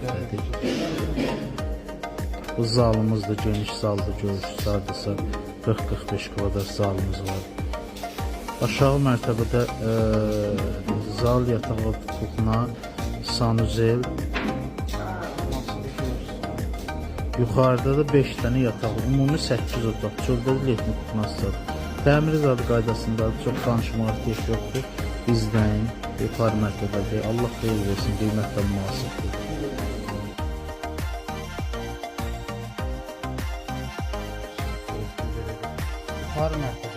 tərəfdədir. Bu zalımız da geniş zaldır, görürsünüz. Hardasa 40-45 kvadrat zalımız var. Aşağı mərtəbədə zal, yataq otağına, sanuzel. Yuxarıda da 5 dənə yataq, ümumi 8 otaq. Çöldə də letni tutmazsa. Təmir zadı qaydasında çox danışmağa ehtiyac yoxdur. İzləyin, yuxarı mərtəbədə. Allah xeyir versin, qiymətlə münasibdir. Yuxarı mərtəbədə.